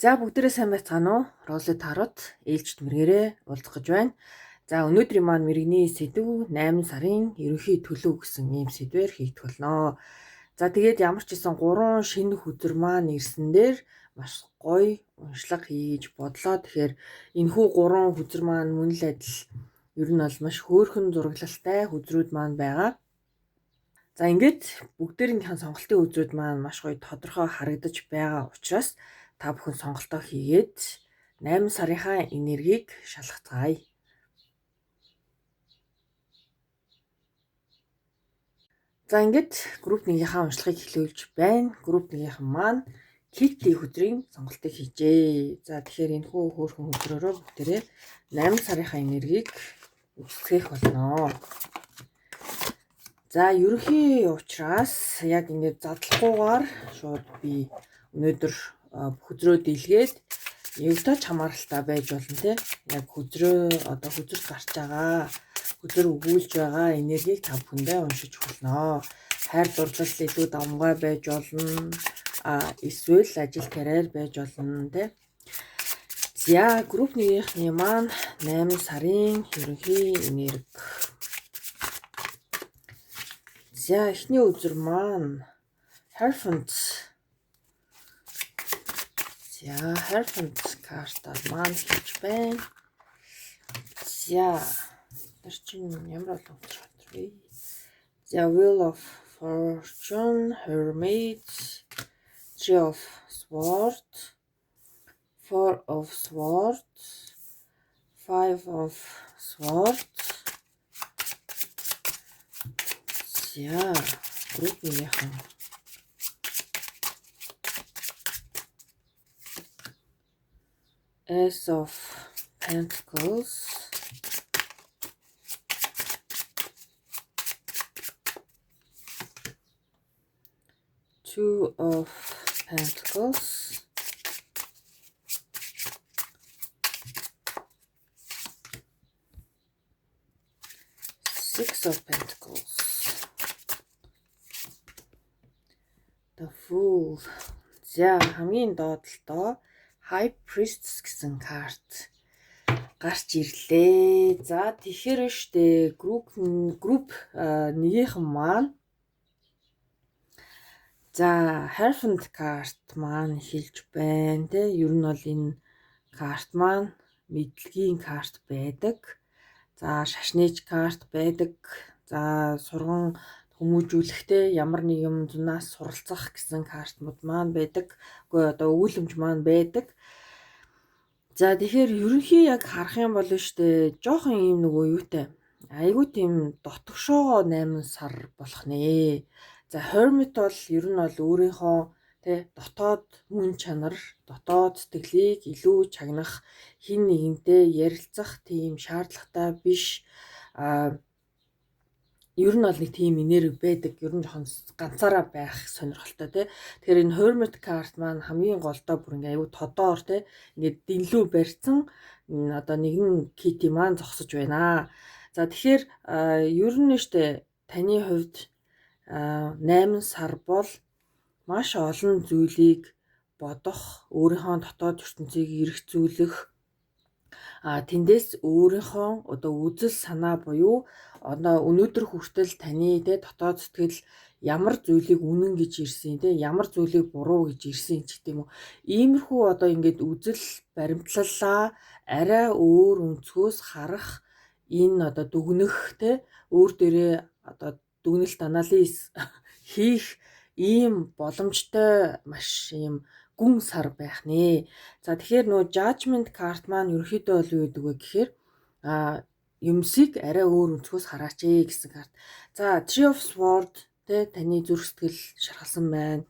За бүгдээрээ сайн байцгаана уу? Роли Тарот ээлжид мэргээрээ уулзах гэж байна. За өнөөдрийн маань мэргэний сэдв 8 сарын ерөнхий төлөв гэсэн ийм сэдвээр хийгдэх болно. За тэгээд ямар ч гэсэн 3 шинэ хөдөр маань ирсэн дээр маш гоё уншлага хийж бодлоо. Тэгэхээр энэхүү 3 хөдөр маань мөн л адил ер нь бол маш хөөрхөн зураглалтай хөдрүүд маань байгаа. За ингээд бүгдээрийнхэн сонголтын үзрүүд маань маш гоё тодорхой харагдаж байгаа учраас та бүхэн сонголтоо хийгээд 8 сарынхаа энергийг шалгацгаая. За ингээд групп 1-ийнхаа уншлагыг эхлүүлж байна. Групп 1-ийнхэн маань Kitty хөдрийн сонголтыг хийжээ. За тэгэхээр энэхүү хөөрхөн хөдрөөрөө бүгдээрээ 8 сарынхаа энергийг үзүүлэх болно. За ерөнхий учраас яг ингээд задлахгүйгээр шууд би өнөөдөр хөдрөө дийлгээд явтач хамааралтай байж болно те. Яг хөдрөө одоо хөдөрт гарч байгаа, хөдөр өгүүлж байгаа энергийг та бүхэндээ уншиж болно. Хайр дурлал илүү давмгай байж болно. Эсвэл ажил карьер байж болно те. За групп 1-ийнхний маань 8 сарын ерөнхий энерги. За эхний үзэр маань Hierophant. За Hierophant картаар маань хийж байна. За тэр чинь ямар болох вэ? За Wheel of Fortune, Hermit, Three of Swords, Four of Swords, Five of Swords. За групп 1-ийнхэн Ace of Pentacles, Two of Pentacles, Six of Pentacles, The Fool. За хамгийн доотлоо High Priestess гэсэн карт гарч ирлээ. За тэгэхээр штэ групп 1-ийнхэн маань за Hierophant карт маань хэлж байна те. Ер нь бол энэ карт маань мэдлэгийн карт байдаг. За шашнэж карт байдаг. За сурган хүмүүжүүлэхтэй ямар нэг юм зунаас суралцах гэсэн картууд маань байдаг. Үгүй одоо өгүүлэмж маань байдаг. За тэгэхээр ерөнхий яг харах юм бол штэ жоохон юм нөгөө юутай. Айгуу тийм дотгошоо 8 сар болох нэ. За Hermit бол ер нь бол өөрийнхөө тэ дотоод мөн чанар, дотоод сэтгэлийг илүү чагнах, хин нэгэнтэй ярилцах тийм шаардлагатай биш. Ер нь бол нэг тийм энерги байдаг. Ер нь жоохон ганцаараа байх сонирхолтой тий. Тэгэхээр энэ Hermit карт маань хамгийн голдоо бүр ингээ аюу тодоор тий. Ингээд дэнлүү барьсан одоо нэгэн Kitty маань зогсож байна. За тэгэхээр ер нь штэ таны хувьд 8 сар бол маш олон зүйлийг бодох, өөрийнхөө дотоод ертөнцийг эргцүүлэх, тэндээс өөрийнхөө одоо үзэл санаа буюу одоо өнөөдөр хүртэл таны тэ дотоод сэтгэл ямар зүйлийг үнэн гэж ирсэн тэ ямар зүйлийг буруу гэж ирсэн ч гэдэм үү. Иймэрхүү одоо ингээд үзэл баримтлалаа арай өөр өнцгөөс харах энэ одоо дүгнэх тэ өөр дээрээ одоо дүгнэлт анализ хийх ийм боломжтой маш ийм гүн сар байх нэ. За тэгэхээр нөгөө Judgment карт маань ерөөхдөө бол юу гэдэг вэ гэхээр юмсыг арай өөр өнцгөөс хараач гэсэн карт. За Three of Swords тэ таны зүрх сэтгэл шархалсан байна.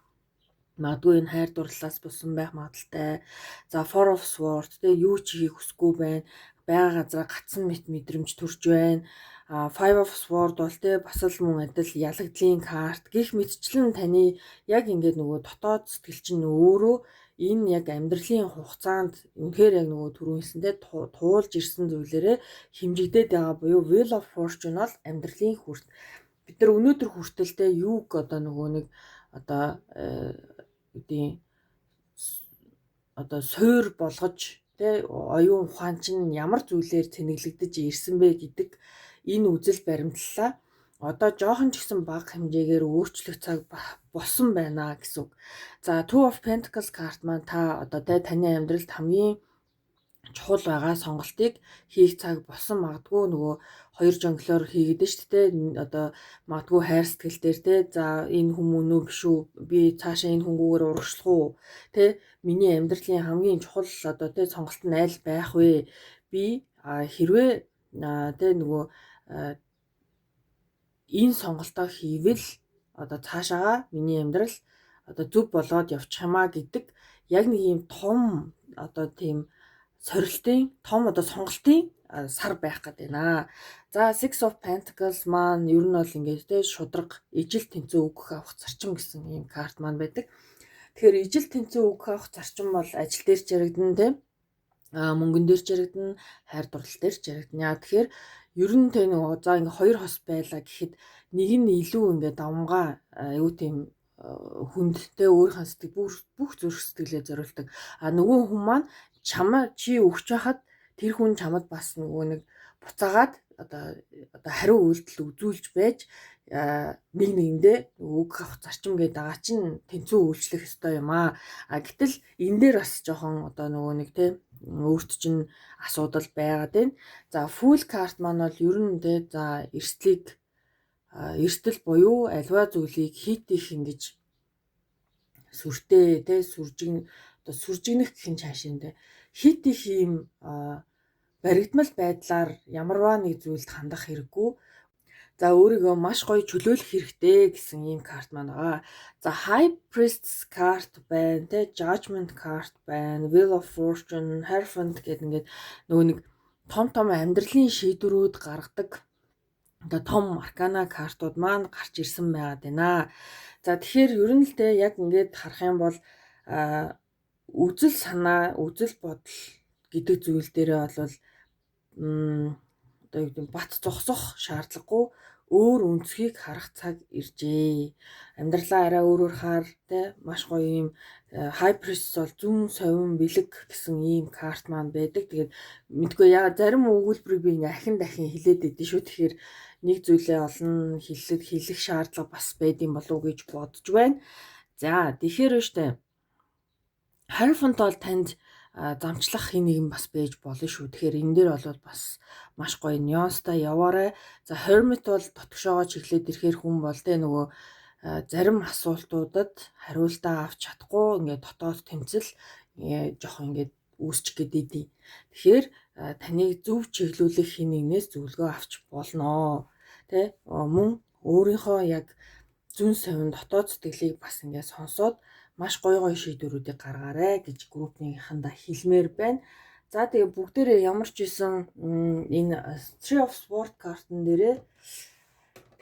Магадгүй энэ хайр дурлалаас болсон байх магадaltaй. За Four of Swords тэ юу ч хийх хүсэхгүй байна. Бага газараа гацсан мэт мэдрэмж төрж байна. Five of Swords бол тэ бас л мөн адил ялагдлын карт. Гэх мэтчлэн таны яг ингээд нөгөө дотоод сэтгэл чинь өөрөө энэ яг амьдралын хугацаанд үнэхээр яг нөгөө түрүүнсэндээ туулж ирсэн зүйлээрээ хэмжигдээд байгаа буюу Wheel of Fortune бол амьдралын хүрт. Бид нар өнөөдөр хүртэлтэй юуг одоо нөгөө нэг одоо үдийн одоо суур болгож тэ оюун ухаан чинь ямар зүйлээр цэнэглэгдэж ирсэн бэ гэдэг энэ үзэл баримтлалаа одоо жоохон ч гэсэн бага хэмжээгээр өөрчлөх цаг болсон байна гэсэн үг. За Two of Pentacles карт маань та одоо таны амьдралд хамгийн чухал байгаа сонголтыг хийх цаг болсон магадгүй нөгөө хоёр жонглоор хийгээд шүү дээ. Одоо магадгүй хайр сэтгэл дээр те за энэ хүмүүн үү биш үү? Би цаашаа энэ хүнгүүгээр урагшлах уу? Тэ миний амьдралын хамгийн чухал одоо те сонголт нь аль байх вэ? Би хэрвээ тэ нөгөө энэ сонголтоо хийвэл одоо цаашаага миний амьдрал одоо зөв болоод явчих юмаа гэдэг яг нэг юм том одоо тийм сорилтын том одоо сонголтын сар байх гээд байна. За Six of Pentacles маань ер нь бол ингээд те шудраг ижил тэнцүү өгөх авах зарчим гэсэн ийм карт маань байдаг. Тэгэхээр ижил тэнцүү өгөх авах зарчим бол ажил дээр ч яригдана те мөнгөн дээр ч яригдана, хайр дурлал дээр ч яригдана. Тэгэхээр ер нь тэ нөгөө за ингээ хоёр хос байлаа гэхэд нэг нь илүү ингээ давмгаа аюу тийм хүндтэй өөрийнхөө сэтгэл бүх зүрх сэтгэлээ зориулдаг. Нөгөө хүн маань чамаа чи өгч байхад тэр хүн чамд бас нөгөө нэг буцаагаад одоо хариу үйлдэл үзүүлж байж нэг нэгэндээ өгөх авах зарчим гэдэг байгаа чинь тэнцүү үйлчлэх ёстой юм аа. Гэтэл энэ дээр бас жоохон одоо нөгөө нэг те өөрт чинь асуудал байгаад байна. За Fool карт маань бол ер нь те за эрсдэл буюу альва зүйлийг хит их ингэж сүртэй те сүржигнэх гэх юм цаашинтэй хит их юм баригдмал байдлаар ямарваа нэг зүйлд хандах хэрэггүй. За өөрийгөө маш гоё чөлөөлөх хэрэгтэй гэсэн ийм карт маань байгаа. За High Priestess карт байна, тэ Judgment карт байна, Wheel of Fortune, Hierophant гэдэг ингээд нөгөө нэг том амьдралын шийдвэрүүд гаргадаг одоо том аркана картууд маань гарч ирсэн байгаад байна. За тэгэхээр ер нь л тэ яг ингээд харах юм бол үзэл санаа, үзэл бодол гэдэг зүйл дээрээ бол одоо юу гэдэг бат зогсох шаардлагагүй өөр өнцгийг харах цаг иржээ. Амьдралаа арай өөрөөр хаар те маш гоё юм High Priestess бол зүүн совин бэлэг гэсэн ийм карт маань байдаг. Тэгээд мэдгүй яа зарим өгүүлбэрийг би ингээ ахин дахин хэлээд идэв шүү. Тэгэхээр нэг зүйлээ олон хэлэх шаардлага бас байдсан болов уу гэж бодож байна. За тэгэхээр штэ Hierophant бол танд замчлах хин нэгэн бас байж болно шүү. Тэгэхээр энэ дээр бол бас маш гоё нюанстай яваарай. За Hermit бол дотгошоогоо чиглээд ирэхээр хүн бол тэ нөгөө зарим асуултуудад хариултаа авч чадахгүй ингээд дотоод тэмцэл жоохон ингээд үүсчих гээд. Тэгэхээр таныг зөв чиглүүлэх хин нэгнээс зөвлөгөө авч болно. Тэ мөн өөрийнхөө яг зүүн совин дотоод сэтгэлийг бас ингээд сонсоод маш гоё шийдвэрүүдийг гаргаарай гэж группнийхэндээ хэлмээр байна. За тэгээ бүгдээрээ ямар ч исэн энэ Three of Swords картн дээрээ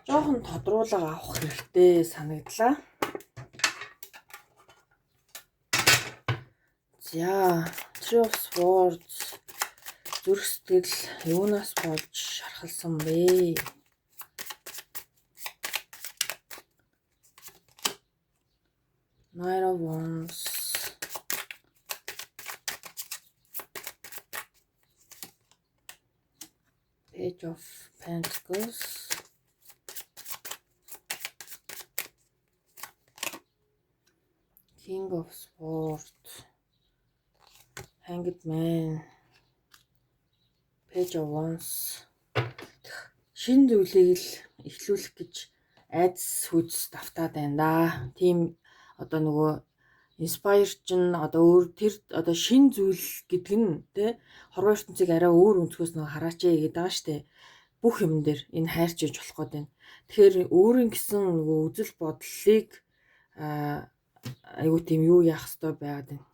жоохон тодруулга авах хэрэгтэй санагдлаа. За Three of Swords зүрх сэтгэл юунаас болж шархалсан бэ? Nine of Wands, Page of Pentacles, King of Swords, Hanged Man, Page of Wands. Шинэ зүйлийг л эхлүүлэх гэж айдас хүч давтаад байна да. Тийм одоо нөгөө inspire чинь одоо өөр тэр одоо шин зүйл гэдэг нь тэ хорвоо ертөнцийг арай өөр өнцгөөс нөгөө хараач гэдэг байгаа штэ. Бүх юм дээр энэ хайрч иж болох гээд байна. Тэгэхээр өөрийн гэсэн нөгөө үзэл бодлыг айгуу тийм юу яах ёстой байгаад байна.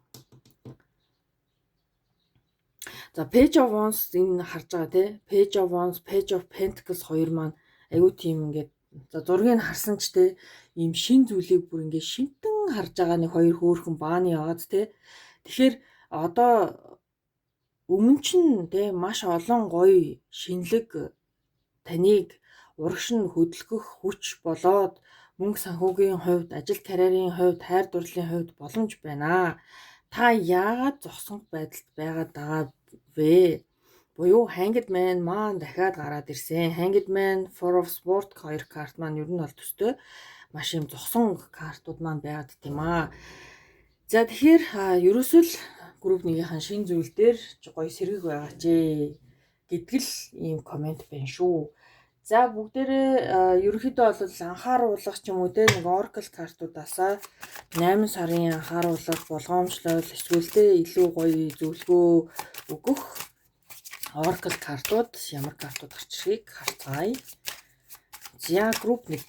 За Page of Wands энэ харж байгаа тий. Page of Wands, Page of Pentacles хоёр маань айгуу тийм ингээд за зургийг харсан ч тий ийм шин зүйлийг бүр ингээд шинтэн харж байгаа нэг хоёр хөөрхөн бааны яваад тий. Тэгэхээр одоо өмнө чинь тий маш олон гоё шинэлэг таныг урагш нь хөдөлгөх хүч болоод мөнгө санхүүгийн хувьд, ажил карьерийн хувьд, хайр дурлалын хувьд боломж байна. Та яагаад зогсонх байдалд байгаад байгаа вэ? Буюу Hanged Man маань дахиад гараад ирсэн. Hanged Man, Four of Swords хоёр карт маань ер нь бол төстэй маш юм зогсон картууд маань байгаад тийм аа. За тэгэхээр ерөөсөө л групп нэгийнхэн шинэ зүйл дээр гоё сэргэг байгаа ч гэдг л ийм комент байна шүү. За бүгдээрээ ерөнхийдөө бол анхааруулах ч юм уу те нэг Oracle картуудаасаа 8 сарын анхааруулах болгоомжлол эсвэл те илүү гоё зөвлөгөө өгөх Oracle картууд ямар картууд гарч ирхийг харцгаая. За групп 1.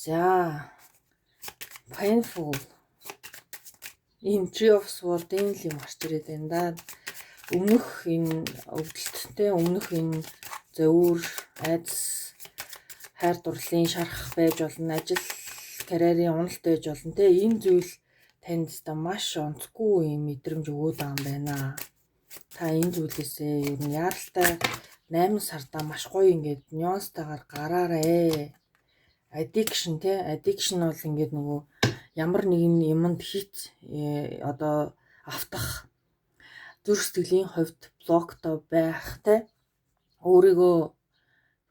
За Painful. Энэ Tree of Swords-ийн л юм гарч ирээд байна да. Өмнөх энэ өвдөлттэй өмнөх энэ зөвөр айдас хайр дурлалын шарах байж болно, ажил карьерийн уналт байж болно те энэ зүйл танд та маш онцгүй юм мэдрэмж өгөөд байгаа юм байна. Та энэ зүйлээсээ ер нь яаралтай 8 сарда маш гоё ингээд нюанстайгаар гараарэ. Addiction те addiction бол ингээд нөгөө ямар нэгэн юмд хит одоо автах зүрх сэтгэлийн хувьд блоктой байх те өөрийгөө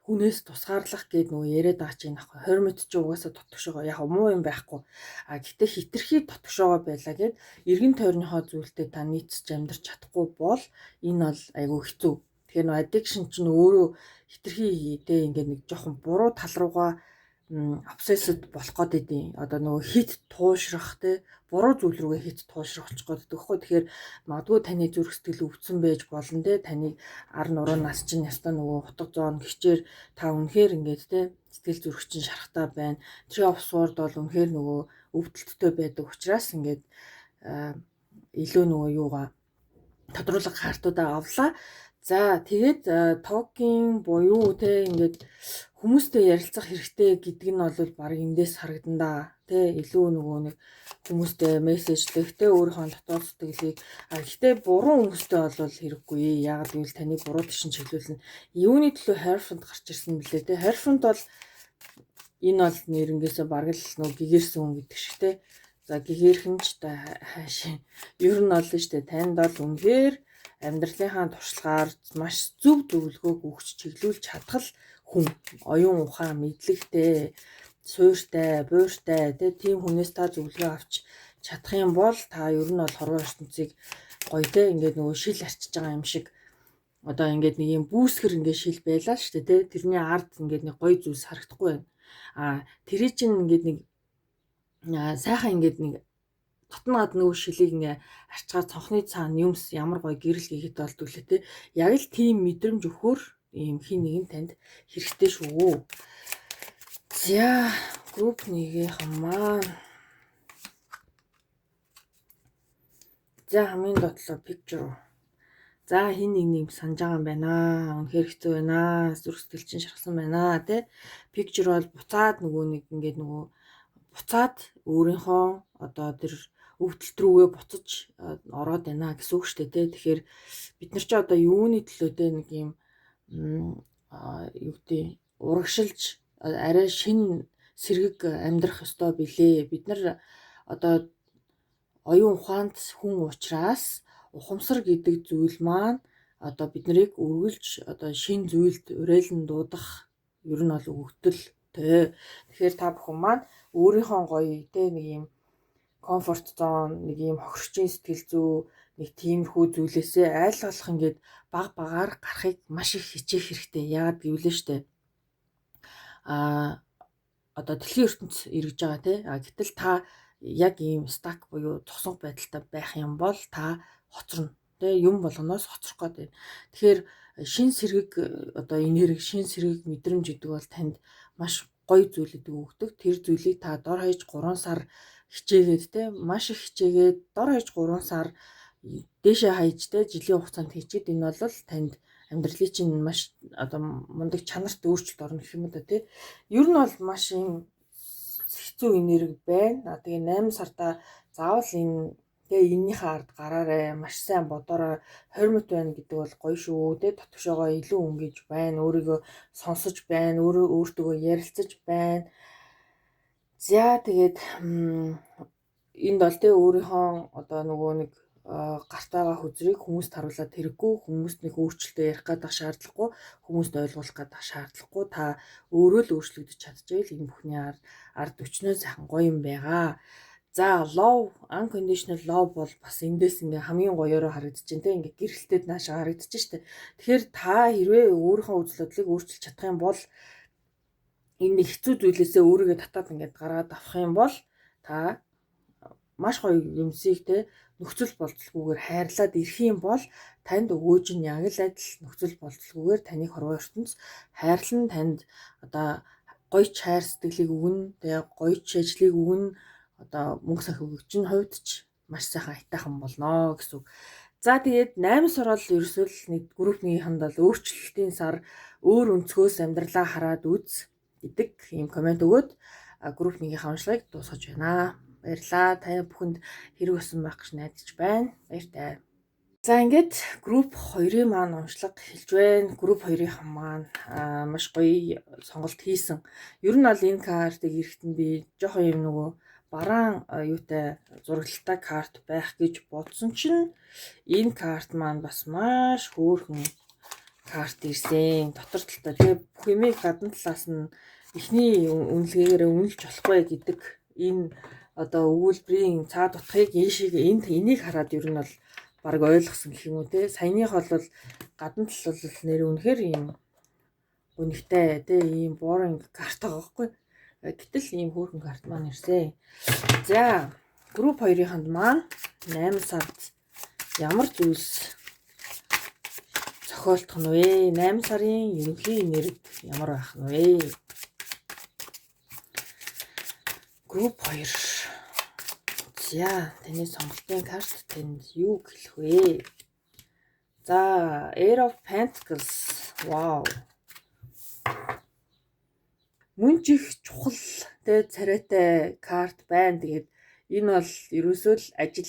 хүнээс тусгаарлах гээд нөгөө яриад байгаа чинь ахгүй hermit ч угаасаа тотгошоо яг муу юм байхгүй гэтээ хитрхи тотгошоо байлаа гээд эргэн тойрныхоо зүйлтэй та нийцж амьдрч чадахгүй бол энэ бол айгүй хэцүү. Тэгэхээр нөгөө addiction чинь өөрөө хитрхи те ингээд нэг жоохон буруу тал руугаа obsessed болох гээд одоо нөгөө хит туушрах те буруу зүйл рүүгээ хит туушрах болчих гээд тэгэхгүй. Тэгэхээр магадгүй таны зүрх сэтгэл өвдсөн байж болно те таны ар нуруунаас чинь ястаа нөгөө утга зоон гिचээр та үнэхээр ингээд те сэтгэл зүрх чинь шарахтаа байна. Tree of Swords бол үнэхээр нөгөө өвдөлттэй байдаг учраас ингээд илүү нөгөө юугаа тодруулах картуудаа авлаа. За тэгээд talking буюу те ингээд хүмүүстэй ярилцах хэрэгтэй гэдэг нь бол баг эндээс харагдан да. Тэ илүү нөгөө нэг хүмүүстэй мессежлэх те өөрийнхөө дотоод сэтгэлийг гэхдээ буруу хүмүүстэй бол хэрэггүй. Яагаад гэвэл таны буруу тишин чиглүүлнэ. Юуны төлөө Hierophant гарч ирсэн бэлээ те. Hierophant бол энэ бол нэрнгээсээ баг л нөгөө гэгэрсэн хүн гэдэг шиг те. За гэгэрхэн ч та хаашаа. Ер нь бол нь штэ танд бол үнэхээр амьдралынхаа туршлагаар маш зөв зөвлөгөөг өгч чиглүүлж чадах хүн оюун ухаан мэдлэгтэй суйртай буйртай тийм хүнээс та зөвлөгөө авч чадах юм бол та ер нь бол хорвоо ертөнцийг гоё те ингээд нөгөө шил арчиж байгаа юм шиг одоо ингээд нэг юм бүүсгэр ингээд шил байлаа шүү дээ те тэрний ард ингээд нэг гоё зүйлс харагдахгүй байна. Тэрий чинь ингээд нэг сайхан ингээд нэг дотноод нөгөө шилийг ингээ арчгаа цонхны цаана юмс ямар гоё гэрэл хийгээд болдгоо те яг л тийм мэдрэмж өгөхөр ийм хин нэгэн танд хэрэгтэй шүү. За групп 1-ийнхэн маань за хамгийн дотлоо picture. За хин нэг санаж байгаа юм байна. Үнэхээр хэцүү байна. Зүрх сэтгэл чинь шархсан байна те. Picture бол буцаад нөгөө нэг ингээд нөгөө буцаад өөрийнхөө одоо тэр өвдөлт рүүгээ буцаж ороод байна гэсэн үг шүү дээ. Тэгэхээр бид нар ч одоо юуны төлөө те нэг юм юу гэдэг урагшилж арай шин сэргэг амьдрах ёстой билээ. Бид нар одоо оюун ухаанд хүн учраас ухамсар гэдэг зүйл маань одоо бид нарыг үргэлж одоо шин зүйлд уриалан дуудах ер нь бол өгдөлтэй. Тэгэхээр та бүхэн маань өөрийнхөө гоё те нэг юм комфорт зон нэг юм хохирчийн сэтгэл зүй нэг тиймэрхүү зүйлээсээ айл болох ингээд баг багаар гарахыг маш их хичээх хэрэгтэй. Яагаад гэвэл штэ одоо дэлхийн ертөнц эргэж байгаа те гэтэл та яг ийм стак буюу зогсонх байдалтай байх юм бол та хоцорно те юм болгоноос хоцрох гээд байна. Тэгэхээр шин сэргэг одоо энерги шин сэргэг мэдрэмж гэдэг бол танд маш гоё зүйлүүд өгдөг. Тэр зүйлийг та дор хаяж 3 сар хичээгээд те маш их хичээгээд дор хаяж 3 сар дээшээ хаяж те жилийн хугацаанд хийчихэд энэ бол танд амьдралын чинь маш одоо мундаг чанарт өөрчлөлт орно гэх юм да те. Ер нь бол маш юм хэцүү энерги байна. Тэгээ 8 сартаа заавал энэ тэгээ эннийхээ ард гараарэ маш сайн бодороо Hermit байна гэдэг бол гоё шүү те. Дотгошоогоо илүү өнгөж байна. Өөрийгөө сонсож байна. Өөртөө ярилцаж байна. За тэгээд энд бол тэ өөрийнхөө одоо нөгөө нэг гарт байгаа хүзрийг хүмүүст харуулаад хэрэггүй, хүмүүст нэг өөрчлөлтөө ярих гэдэг шаардлагагүй, хүмүүст ойлгуулах гэдэг шаардлагагүй, та өөрөө л өөрчлөгдөж чадчихвэл энэ бүхний ард өчнөө сайхан гоё юм байгаа. За love, unconditional love бол бас эндээс ингээ хамгийн гоёороо харагдаж байна те, ингээ гэрэлтээд наашаа харагдаж штэ. Тэгэхээр та хэрвээ өөрийнхөө үзэл бодлыг өөрчилж чадах юм бол энэ нэг хэцүү зүйлээсээ өөрийгөө татаад ингээд гаргаад авах юм бол та маш гоё юмсыг те нөхцөл болцолгүйгээр хайрлаад ирэх юм бол танд өгөөж нь яг л адил нөхцөл болцолгүйгээр таны хорвоо ертөнц хайрлан танд одоо гоё хайр сэтгэлийг өгнө, тэгээ гоё ажлыг өгнө, одоо мөнгө санхүүгийн хувьд ч маш сайхан айтайхан болно гэсэн үг. За тэгээд 8 сар бол ерөөсөө л нэг групп нэг хандал өөрчлөлтийн сар, өөр өнцгөөс амьдралаа хараад үз гэдэг ийм комент өгөөд групп нэгийнхээ уншлагыг дуусгаж байна. Баярлалаа. Таны бүхэнд хэрэг өссөн байх гэж найдаж байна. Баяртай. За ингээд групп 2-ын маань уншлага хэлж байна. Групп 2-ын маань маш гоё сонголт хийсэн. Ер нь бол энэ картыг эрэхтэн би жоохон юм нөгөө бараан юутай зурагтай карт байх гэж бодсон чинь энэ карт маань бас маш хөөрхөн карт ирсэн. Дотор талтай тэгээ бүх юмыг гадна талаас нь эхний үнэлгээгээр үнэлж болохгүй гэдэг энэ одоо өгүүлбэрийн цаад утгыг энийг хараад ер нь бол баг ойлгосон гэх юм уу те. Саяных бол гадна тал бол нэр үнэхээр ийм гонигтай те ийм boring карт байгаа байхгүй. Гэтэл ийм хөөрхөн карт маань ирсэн. За групп 2-ын маань 8 сард ямар зүйлс зохиолдох нь вэ? 8 сарын ерөнхий нэрд ямар байх нь вэ? Групп 2. За таны сонголтын карт танд юу хэлэх вэ? За Ace of Pentacles. Wow. Мөн ч их чухал тэ царайтай карт байна. Тэгээд энэ бол ерөөсөө л ажил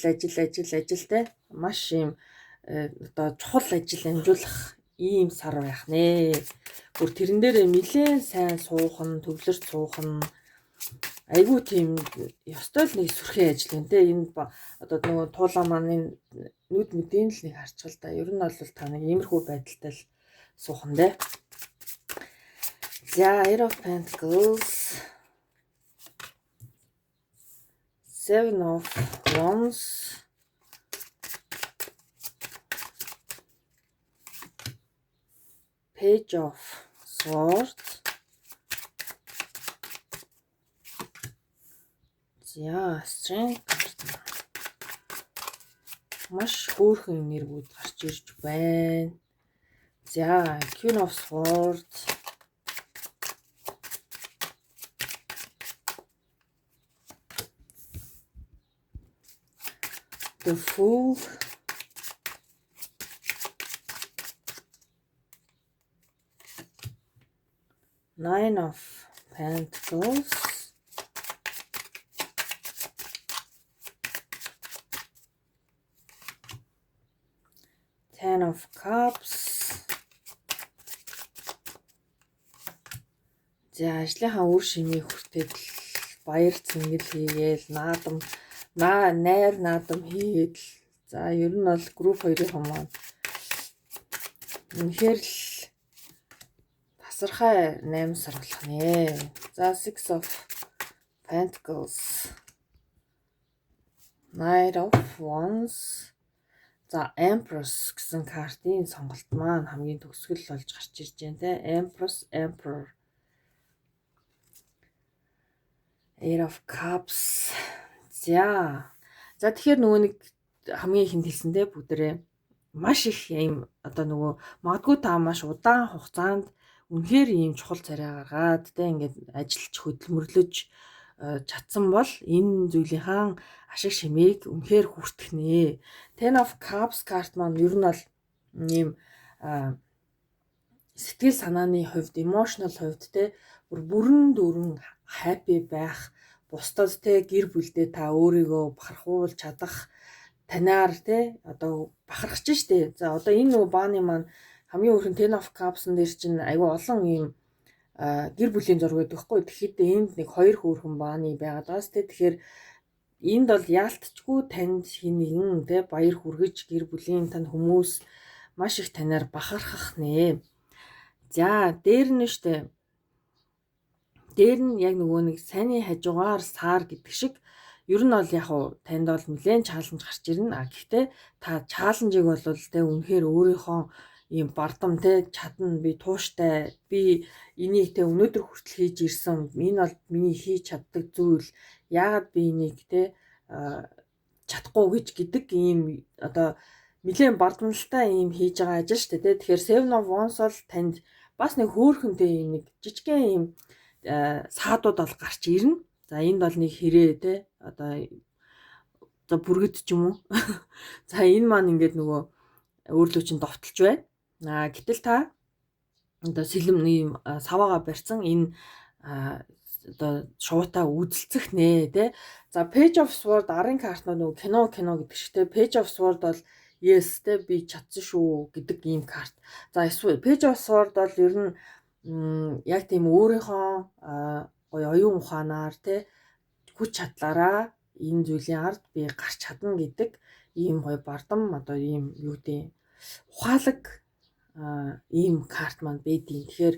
тэ маш юм одоо чухал ажил амжуулах ийм сар байх нэ. Гүр тэрэн дээр нэлээд сайн суух нь, төвлөрч суух нь айгүй тийм ёстой л нэг сүрхий ажил юм те. Энэ одоо нөгөө туулаа маань энэ нүд мэдэн л нэг харчгал да. Ер нь бол та нэг иймэрхүү байдалтай л суухан дээ. За Ace of Pentacles, Seven of Wands, Page of Swords. За Strength. Маш хөөрхөн энергиуд гарч ирж байна. За Queen of Swords. The Fool. Nine of Pentacles. Ten of Cups. За ажлынхаа үр шимийг хүртээд баяр цэнгэл хийгээл найр наадам хийгээд за ер нь бол групп 2-ын маань үнэхээр л тасархай 8 сар болох нэ. За Six of Pentacles, Knight of Wands. За Empress гэсэн картын сонголт маань хамгийн төгсгөл болж гарч ирж байна те. Empress, Emperor, Eight of Cups. За тэгэхээр нөгөө нэг хамгийн ихэнд хэлсэн те бүгдээрээ маш их юм одоо нөгөө магадгүй та маш удаан хугацаанд үнэхээр ийм чухал царай гаргаад те ингээд ажиллаж хөдөлмөрлөж чадсан бол энэ зүйлийнхаа ашиг шимийг үнэхээр хүртэх нэ. Ten of Cups карт маань ер нь бол ийм сэтгэл санааны хувьд, emotional хувьд те бүрэн дүүрэн happy байх, бусдад те гэр бүлдээ та өөрийгөө бахархуулж чадах танаар те одоо бахархаж штэ. За одоо энэ нөгөө бааны маань хамгийн өөрхөн Ten of Cups-ын дээр чинь айгүй олон ийм гэр бүлийн зураг гэдэг байхгүй. Тэгэхэд энд нэг 2 хөөрхөн бааны байгаад байгаас те. Тэгэхээр энд бол яалтчгүй танд хин нэгэн те баяр хүргэж гэр бүлийн танд хүмүүс маш их танаар бахархах нэ. За дээр нь штэ. Дээр нь яг нөгөө нэг сайнны хажуугаар саар гэдэг шиг ер нь бол яг уу танд бол нэлээд чаленж гарч ирнэ. Гэхдээ та чаленжийг бол те үнэхээр өөрийнхөө ийм бардам те чадна би тууштай би энийг те өнөөдөр хүртэл хийж ирсэн. Энэ бол миний хийж чаддаг зүйл. Яагаад би энийг те чадахгүй гэж гэдэг ийм одоо нэлээд бардамлалтай ийм хийж байгаа ажил шүү дээ. Тэгэхээр Seven of Wands бол танд бас нэг хөөхөнтэй ийм нэг жижигхэн ийм саадууд бол гарч ирнэ. За энд бол нэг хэрэг те одоо бүргэд ч юм уу. За энэ маань ингээд нөгөө өөрлөө чинь довтолж байна. Гэтэл та одоо сэлэм ийм саваага барьсан энэ одоо шуутаа үзэлцэх нэ те. За Page of Swords арын картнууд нөгөө кино гэдэг шиг те. Page of Swords бол yes те би чадсан шүү гэдэг ийм карт. За эсвэл Page of Swords бол ер нь яг тийм өөрийнхөө гоё оюун ухаанаар те хүч чадлаараа энэ зүйлийн ард би гарч чадна гэдэг ийм гоё бардам одоо ийм юу гэдэг ухаалаг ийм карт маань байдیں۔ Тэгэхээр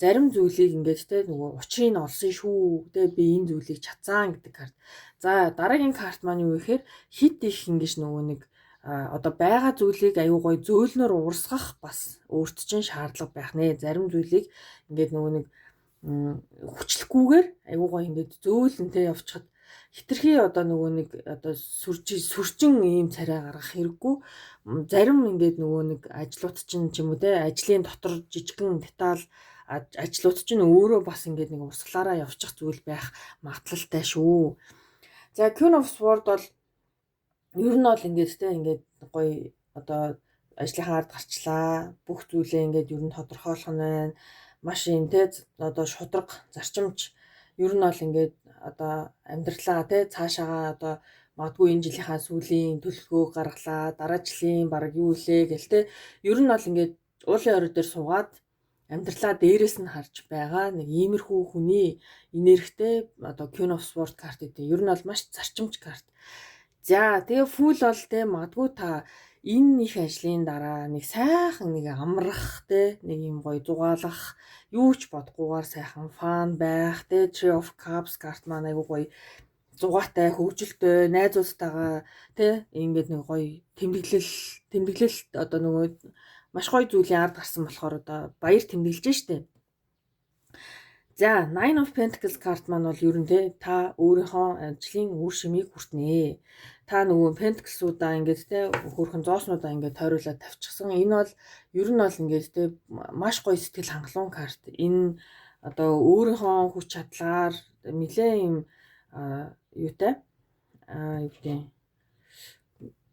зарим зүйлийг ингээд те нөгөө учрыг олсон шүү те би энэ зүйлийг чадсан гэдэг карт. За дараагийн карт маань юу гэхээр хит их ингэж нөгөө нэг одоо байгаа зүйлийг аюу гой зөөлнөр урсгах бас өөрт чинь шаардлага байх нэ. Зарим зүйлийг ингээд нөгөө нэг хүчлэхгүйгээр аюу гой ингээд зөөлөнтэй явчихад хитрхи одоо нөгөө нэг одоо сүрчин ийм царай гаргах хэрэггүй. Зарим ингээд нөгөө нэг ажлууд чинь ч юм уу те ажлын дотор жижигхэн деталь ажлууд чинь өөрөө бас ингээд нэг урсгалаараа явчих зүйл байх магадлалтай шүү. За Queen of Swords бол ер нь бол ингээд те ингээд гоё одоо ажлынхаа ард гарчлаа. Бүх зүйлээ ингээд ер нь тодорхойлох нь байна. Маш юм те одоо шудраг зарчимч ер нь бол ингээд одоо амьдралаа те цаашаага одоо магадгүй энэ жилийнхаа сүүлийн төлөвлөгөө гаргалаа. Дараа жилийн баг юу илээ гэл те ер нь бол ингээд уулын орой дээр суугаад амьдралаа дээрээс нь харж байгаа нэг иймэрхүү хүний энергитэй одоо Queen of Swords карт гэдэг. Ер нь бол маш зарчимч карт. За тэгээ фул бол те магадгүй та энэ их ажлын дараа нэг сайхан нэг амрах те нэг юм гоё зугаалах юу ч бодгоогаар сайхан фан байх те Three of Cups карт маань айгу гоё зугаатай хөвгөлтэй найзуудтайгаа те ингээд нэг гоё тэмдэглэл одоо нөгөө маш гоё зүйлийн ард гарсан болохоор одоо баяр тэмдэглэж штэ. За Nine of Pentacles карт маань бол ер нь те та өөрийнхөө ажлын үр шимийг хүртнэ. Та нөгөө Pentacles-уудаа ингээд те хөрхөн зооснуудаа ингээд тойруулаад тавьчихсан. Энэ бол ер нь бол ингээд те маш гоё сэтгэл хангалуун карт. Энэ одоо өөрийнхөө хүч чадлаар нэлээ юм юутай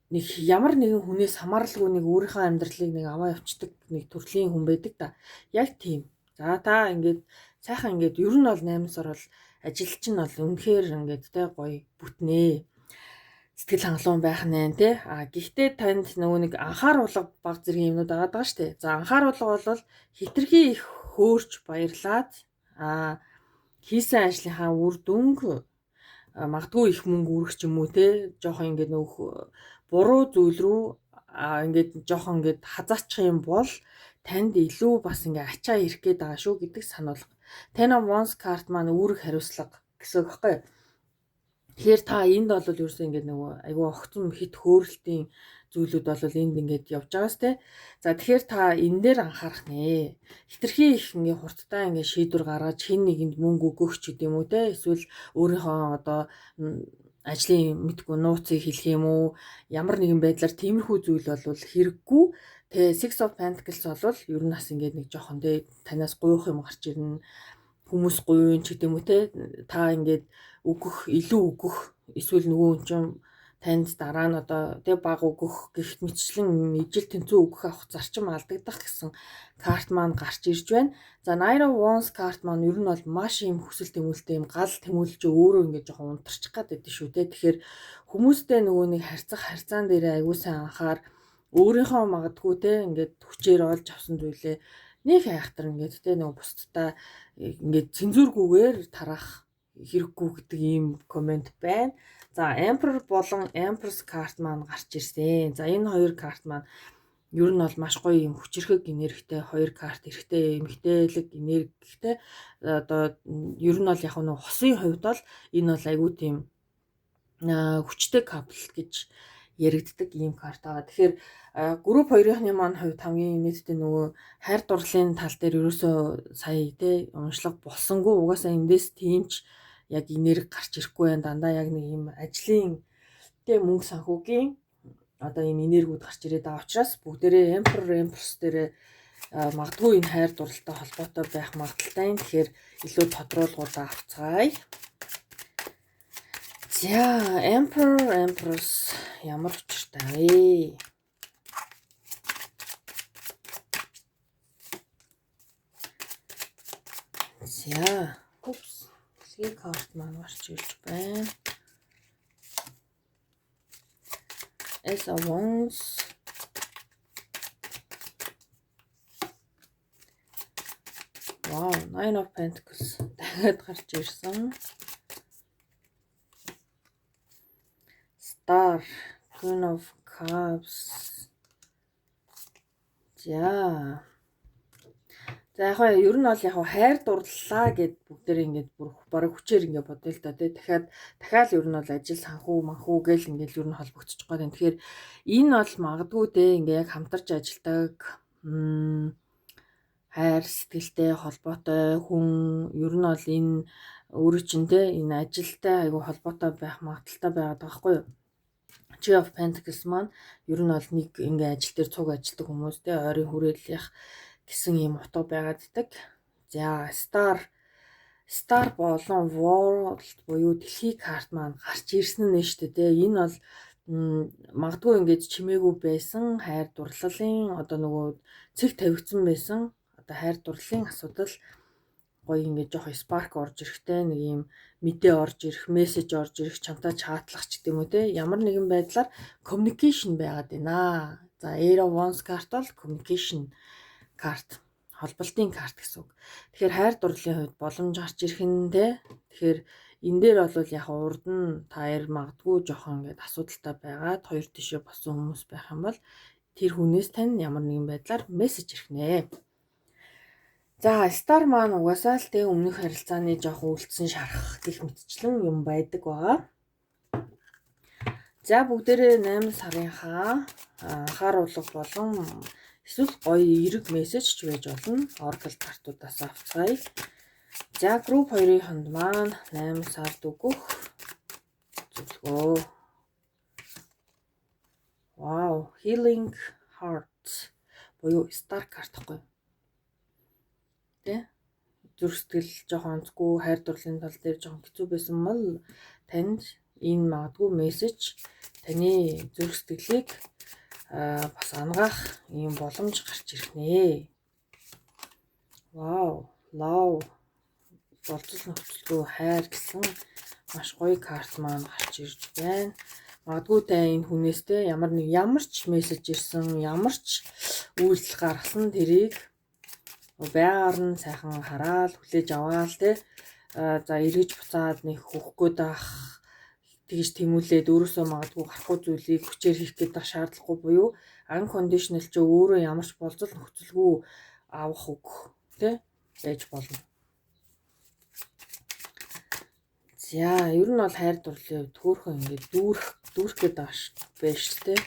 нэг ямар нэгэн хүнээс хамааралгүй нэг өөрийнхөө амьдралыг нэг аваа явцдаг нэг төрлийн хүн байдаг та. Яг тийм. За та ингээд сайхан ингээд ер нь бол 8 сар бол ажил чинь бол үнэхээр ингээд те гоё бүтнэ. Сэтгэл хангалуун байх нэ те. Гэхдээ танд нөгөө нэг анхааруулга баг зэрэг юмнууд байгаа даа штэ. За анхааруулга бол хитрхи их хөөрч баярлаад хийсэн ажлынхаа үр дүнг магадгүй их мөнгө үрэх ч юм уу те. Жохон ингээд нөгөө буруу зүйл рүү ингээд жохон ингээд хазаачих юм бол танд илүү бас ингээ ачаа ирэх гээд байгаа шүү гэдэг сануулга. Ten of Wands карт маань үүрэг хариуцлага гэсэн үг байхгүй. Тэгэхээр та энд бол ерөөсөө ингээ нөгөө айгүй огцом хит хөөрөлтийн зүйлүүд бол энд ингээд явж байгаас те. За тэгэхээр та энэ дээр анхаарах нэ. Хитрхи их ингээ хурдтай ингээ шийдвэр гаргаж хин нэгэнд мөнгө өгөх ч гэдэм үү те. Эсвэл өөрийнхөө одоо ажлын мэдгүй нууцыг хэлэх юм уу. Ямар нэгэн байдлаар тиймэрхүү зүйл бол хэрэггүй. Тэ Six of Pentacles бол ер нь бас ингээд нэг жоохон тэ танаас гуйх юм гарч ирнэ. Хүмүүс гуйн ч гэдэм үү те. Та ингээд илүү өгөх эсвэл нөгөө хүн чинь танд дараа нь одоо тэ баг өгөх гихт мэтчлэн ижил тэнцүү өгөх авах зарчим алдагдах гэсэн карт маань гарч ирж байна. За Nine of Wands карт маань ер нь бол маш юм хүсэл тэмүүлэлтэй юм гал тэмүүлж өөрөө ингээд жоохон унтарчих гад байдсан шүү те. Тэгэхээр хүмүүстэй нөгөө нэг харьцаан дээр аягүй сайн анхаар өөрийнхөө магадгүй те ингээд хүчээр олж авсан зүйлээ нэг айхтар ингээд тэ нөгөө бусдаа ингээд цензургүйгээр тарах хэрэггүй гэдэг ийм комент байна. За Emperor болон Empress карт маань гарч ирсэн. За энэ хоёр карт маань ер нь бол маш гоё юм хүчрхэг энергитэй хоёр карт эрэгтэй эмэгтэйлэг энергитэй одоо ер нь бол яг нэг хосын хувьд бол энэ бол айгүй тийм хүчтэй капл гэж яригддаг ийм карт байгаа. Тэгэхээр групп 2-ын маань хувьд хамгийн нийтдээ нөгөө хайр дурлалын тал дээр ерөөсөө сая тэ уншлага болсонгүй угаасаа эндээс тиймч яг энерги гарч ирэхгүй байна. Дандаа яг нэг юм ажлын тэ мөнгө санхүүгийн одоо ийм энергиуд гарч ирээд байгаа учраас бүгдээрээ Emperor Empress дээрээ магадгүй энэ хайр дурлалтай холбоотой байх магадaltaй. Тэгэхээр илүү тодруулгуудаа авцгаая. За Emperor Empress ямар учиртай вэ? За дэлхийн карт маань гарч ирж байна. As a Wands. Wow, Nine of Pentacles дахиад гарч ирсэн. Star, Queen of Cups. За яг ер нь бол яг хайр дурлалаа гэд бүгдээр ингээд бүр бараг хүчээр ингээд бодъё л да тий. Дахиад ер нь бол ажил санхүү манхүү гэл ингээд ер нь холбогдчих гээд байна. Тэгэхээр энэ бол магадгүй дээ ингээд яг хамтарч ажилдаг хайр сэтгэлтэй холбоотой хүн ер нь бол энэ өөрөө чинь тий энэ ажилтай айгүй холбоотой байх магадaltaй байгаад байгаа байхгүй юу? Two of Pentacles маань ер нь бол нэг ингээд ажил дээр цуг ажилдаг хүмүүс тий ойрын хүрээлэх гэсэн юм утга байгаад идэг. За Star болон World буюу дэлхийн карт маань гарч ирсэн нь шүү дээ. Энэ бол магадгүй ингэж чимээгүй байсан хайр дурлалын одоо нөгөө цэг тавигдсан байсан одоо хайр дурлалын асуудал гоё ингэж жоох spark орж ирэхтэй нэг юм мэдээ орж ирэх, мессеж орж ирэх, чамтай чатлах ч гэдэм үү те ямар нэгэн байдлаар communication байгаад байна. За Eight of Wands карт бол communication карт, холболтын карт гэсэн үг. Тэгэхээр хайр дурлалын хувьд боломж гарч ирэх нь те. Тэгэхээр энэ дээр бол яг урд нь таяр магадгүй жоохон ингээд асуудалтай байгаад хоёр тишээ болсон хүмүүс байх юм бол тэр хүнээс тань ямар нэгэн байдлаар мессеж ирэх нэ. За Star маань угаасаа л те өмнөх харилцааны жоохон үлдсэн шарах гэх мэтчлэн юм байдаг байгаа. За бүгдээрээ 8 сарынхаа анхааруулга болон эсвэл гоё эрг мессеж ч байж болно. Oracle картуудаас авцгаая. За group 2-ын хонд маань 8 сард өгөх зөвлөгөө. Wow, Healing Heart буюу Star карт гэхгүй. Тэ? Зүрх сэтгэл жоохон онцгүй хайр дурлалын тал дээр жоохон хэцүү байсан бол танд энэ магадгүй мессеж таны зүрх сэтгэлийг бас ангаах ийм боломж гарч ирэх нэ. Вау, love болцол нөхцөлгүй хайр гэсэн маш гоё карт маань гарч ирж байна. Магадгүй та энэ хүнээс те ямар ч мессеж ирсэн, ямар ч үйлдэл гаргасан тэрийг байгаар нь сайхан хараад хүлээж аваал те. За эргэж буцаад нэг хөөх гээд ах тэгж тэмүүлээд өөрөөсөө магадгүй гарахгүй зүйлийг хүчээр хийх гэдэг шаардлагагүй буюу unconditional ч өөрөө ямар ч болцол нөхцөлгүй авах үг тий байж болно. За ер нь бол хайр дурлалын хувьд хөөхөн ингээд дүүрэх гээд байж тий.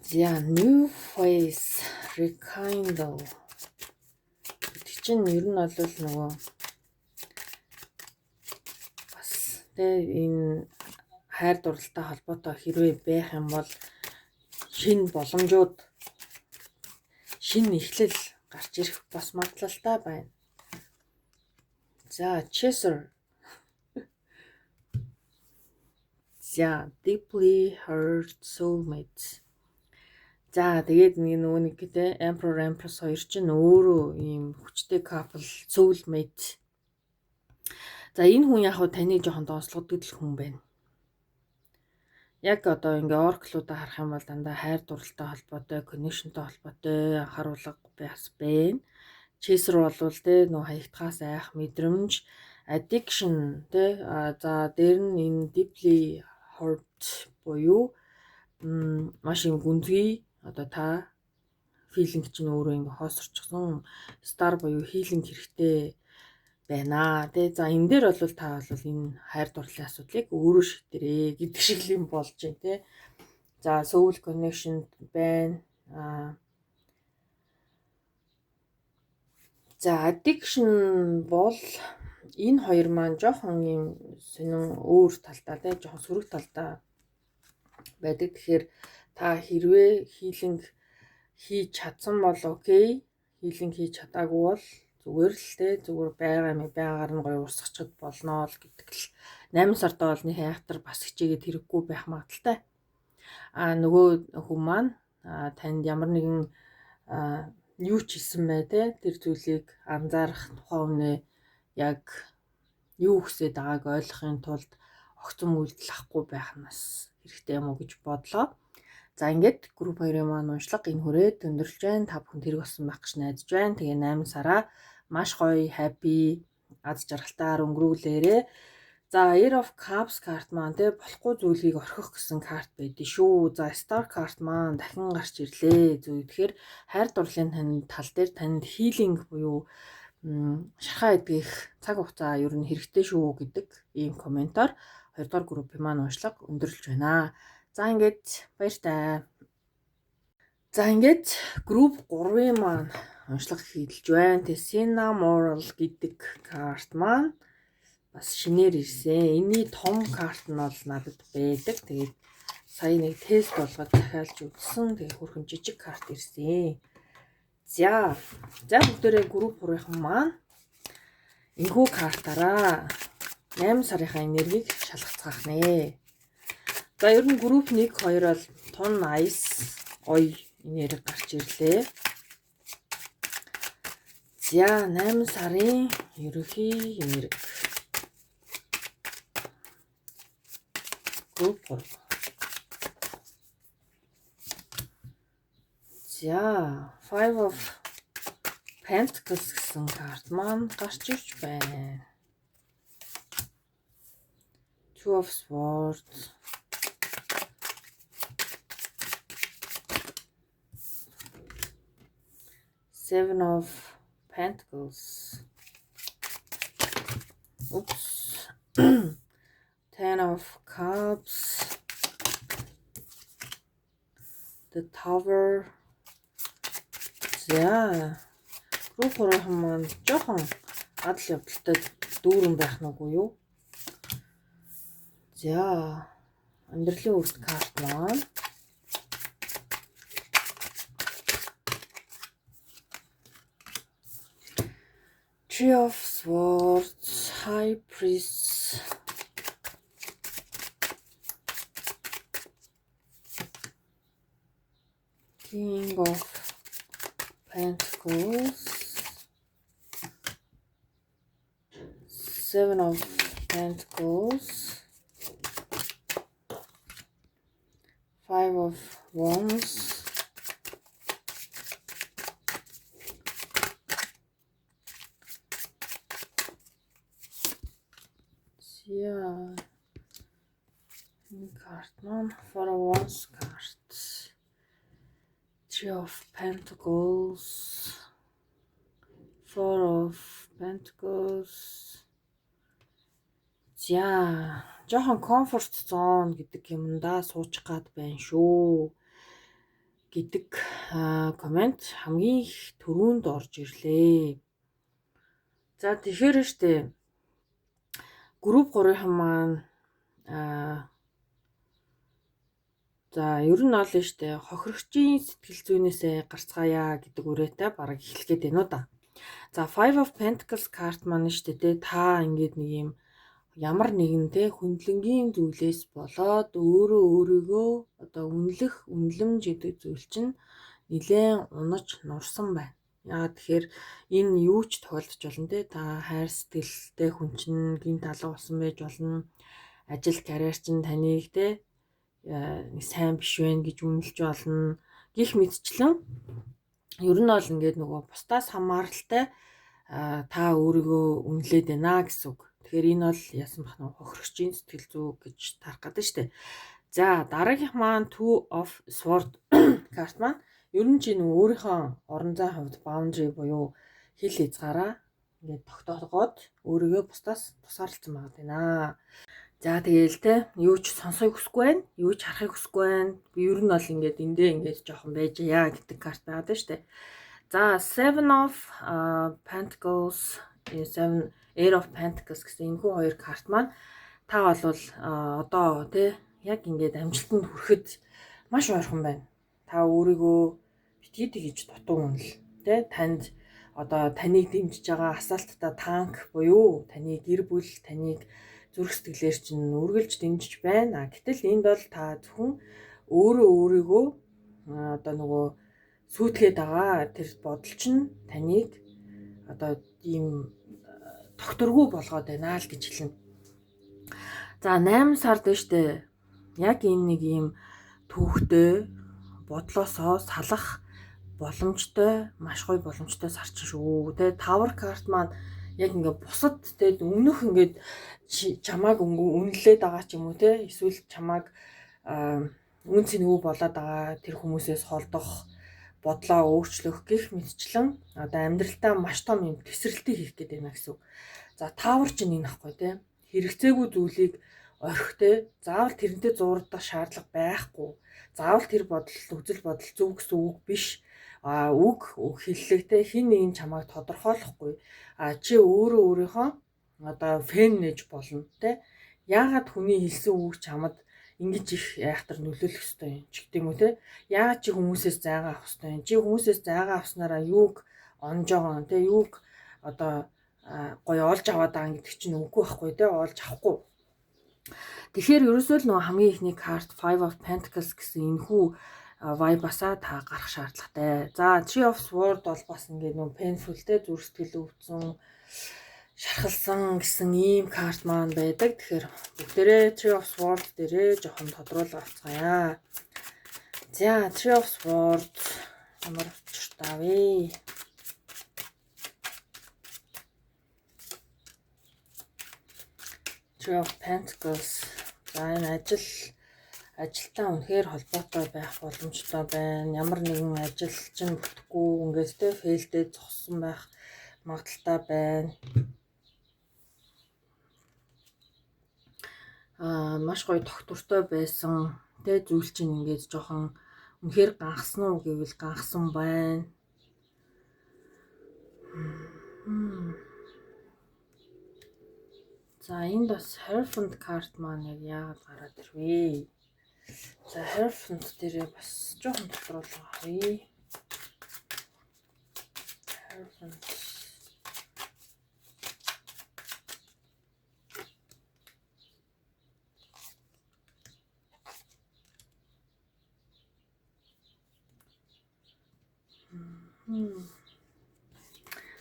За new phase rekindle чинь ер нь бол нөгөө энэ хайр дурлалтай холбоотой хэрвээ байх юм бол шинэ боломжууд шинэ эхлэл гарч ирэх бас магадлалтай байна. За Chaser. За deeply hurt soulmate. За тэгээд нөгөө нэг гэдэг Emperor Empress хоёр чинь өөрөө ийм хүчтэй couple soulmate. За энэ хүн яг хөө таныг жоохон доослогддог хүн байна. яг одоо ингээ орклуудаа харах юм бол дандаа хайр дурлалтай холбоотой, connectionтэй холбоотой анхааруулга бас байна. Chaser болвол те нөө хаягдхаас айх мэдрэмж, addiction те за дээр нь энэ deeply hurt буюу маш юм гүнзгий одоо та feeling чинь өөрөө ингээ хоосорчихсон star буюу healing хэрэгтэй байна. Тэ за энэ дээр бол та бол энэ хайр дурлалын асуудлыг өөрөө шийдэрээ гэдэг шиг юм болж байна те. За soul connection байна. За addiction бол энэ хоёр маань жоохон юм сонин өөр талдаа те жоохон сөрөг талдаа байдаг. Тэгэхээр та хэрвээ healing хийж чадсан бол окей, healing хийж чадаагүй бол зүгээр л те зүгээр байгаар нь гоё урсчихад болно л гэдэг л 8 сард бол нэг айхтар бас хичээгээд хэрэггүй байх магадaltaй. Нөгөө хүн маань танд ямар нэгэн юу ч хийсэн бай те тэр зүйлийг анзаарах тухайн үнэ яг юу хүсэж байгааг ойлгохын тулд огцом үйлдэл авахгүй байх нь бас хэрэгтэй юм уу гэж бодлоо. За ингээд групп 2-ын маань уншлага энэ хүрээд өндөрлж байна. Та бүхэнд хэрэг болсон байх гэж найдаж байна. Тэгээ 8 сараа маш гоё, happy, аз жаргалтаар өнгөрүүлээрээ. За Air of Cups карт маань те болохгүй зүйлийг орхих гэсэн карт байдий шүү. За Star карт маань дахин гарч ирлээ. Тэгэхээр хайр дурлалын тал дээр танд healing буюу шархаа эдгэх цаг хугацаа ер нь хэрэгтэй шүү гэдэг ийм комментоор 2 дугаар группийн маань уншлага өндөрлж байна. За ингээд баяртай. За ингээд групп 3-ын маань уншлага хийлж байна. Тэгээ Sena Moral гэдэг карт маань бас шинээр ирсэн. Энийний том карт нь бол надад байдаг. Тэгээд сая нэг тест болгоод дахиалж үзсэн. Тэгээ хөрхөн жижиг карт ирсэн. За бүгдээрээ групп 3-ын маань энэхүү картаараа 8 сарынхаа энергийг шалгацгаах нэ. За ер нь групп 1 2 бол тун nice гоё энерги гарч ирлээ. За 8 сарын ерөнхий энерги. Групп 3. За 5 of Pentacles гэсэн карт маань гарч ирж байна. 2 of Swords. 7 of Pentacles. Oops. 10 of Cups. The Tower. За групп 3 маань жоохон адал явдалтай дүүрэн байх нүггүй юу? За амьдралын өвс карт маань Three of Swords, High Priest, King of Pentacles, 7 of Pentacles, 5 of Wands, yeah, card man for a Wands card, 3 of Pentacles, 4 of Pentacles. За жоохон comfort zone гэдэг юмдаа суучих гад байна шүү гэдэг комент хамгийн их түрүүнд орж ирлээ. За тэгэхээр штэ групп 3-ын маань за ер нь ол штэ хохирогчийн сэтгэл зүйнээсээ гарцгаая гэдэг үрээтэй бараг эхлэх гээд байна уу да. За 5 of Pentacles карт маань штэ та ингээд нэг юм ямар нэгэн хүндлэнгийн зүйлээс болоод өөрийгөө одоо үнэлэмж гэдэг зүйл чинь нэлээд унаж нурсан байна. Яагаад тэгэхээр энэ юу ч тохиолдож болно та хайр сэтгэлтэй хүн чинь гинт алга болсон байж болно. Ажил карьер чинь таныг нэг сайн биш вэ гэж үнэлж болно. Гэх мэтчлэн ер нь бол ингээд нөгөө бусдаас хамааралтай та өөрийгөө үнэлээд байна гэсэн үг. Тэгэхээр энэ бол яасан бах нэг хохирогчийн сэтгэл зүй гэж тарах гэдэг шүү дээ. За дараагийнх маань Two of Swords карт маань ер нь чи нөгөө өөрийнхөө орон зайн хувьд boundary буюу хил хязгаараа ингээд тогтоогоод өөрийгөө бусдаас тусаарлцсан байгаа байна. За тэгээл те юу ч сонсохыг хүсэхгүй байна, юу ч харахыг хүсэхгүй байна. Би ер нь бол ингээд эндээ ингээд жоохон байж яа гэдэг карт байгаа даа штэ. За Seven of Pentacles, Seven Eight of Pentacles гэсэн энэ хоёр карт маань та болвол одоо те яг ингээд амжилтанд хүрэхэд маш ойрхон байна. Та өөрийгөө битгий тэгж дутуу үнэл те танд одоо таныг дэмжиж байгаа асаалттай танк буюу таны гэр бүл таныг зүрх сэтгэлээр чинь үргэлж дэмжиж байна. Гэтэл энд бол та зөвхөн өөрийгөө одоо нөгөө сүйтгэхэд байгаа тэр бодол чинь таныг одоо ийм тогтворгүй болгоод байна л гэж хэлнэ. За 8 сард дэжтэй яг энэ нэг ийм түүхтэй бодлоосоо салах боломжтой, маш гоё боломжтой сар чинь шүү. Тэгээ Tower карт маань яг ингээд бусад тэгээд өмнөх ингээд чамааг үнэлээд байгаа ч юм уу те эсвэл чамааг үн цэнэгүй болоод байгаа тэр хүмүүсээс холдох, бодлоо өөрчлөх гэх мэтчлэн одоо амьдралтаа маш том юм тесрэлтийг хийх гэдэг юм гэсэн. За Tower чинь энэ ахгүй те хэрэгцээгүй зүйлийг орхитой заавал тэрнтэй зуурдах шаардлага байхгүй. Заавал тэр бодол үзэл бодол зөв гэсэн үг биш. Үг хэллэгтэй хин нэгэн чамайг тодорхойлохгүй. Чи өөрөө өөрийнхөө одоо фэн нэж болно те. Яагаад хүний хэлсэн үг чамд ингэж их айхтар нөлөөлөх ёстой юм ч гэдэг юм уу те. Яагаад чи хүмүүсээс зайгаа авах ёстой юм? Чи хүмүүсээс зайгаа авснараа юуг онж байгаа те юуг одоо гоё олж аваад байгаа гэдэг чинь үгүй байхгүй те олж авахгүй. Тэгэхээр ерөөсөө л нөгөө хамгийн ихний карт Five of Pentacles гэсэн энэхүү vibe-асаа та гарах шаардлагатай. За Three of Swords бол бас ингээд нөгөө painful те зүрх сэтгэл өвдсөн шархалсан гэсэн ийм карт маань байдаг. Тэгэхээр бүгдээрээ Three of Swords дээрээ жоохон тодруулга авцгаая. За Three of Swords ямар учиртай вэ? Three of Pentacles. За энэ ажилтаа үнэхээр холбоотой байх боломжтой байна. Ямар нэгэн ажил чинь бүтэхгүй ингээд тэ фейлдээ зогссон байх магадaltaй байна. Маш гоё тогтвортой байсан тэ зүйл чинь ингээд жоохон үнэхээр гангасан уу гэвэл гангасан байна. За энд бас Hierophant карт маань яг яагаад гараад ирвэ? За Hierophant дээрээ бас жоохон тодруулга авъя. Hierophant.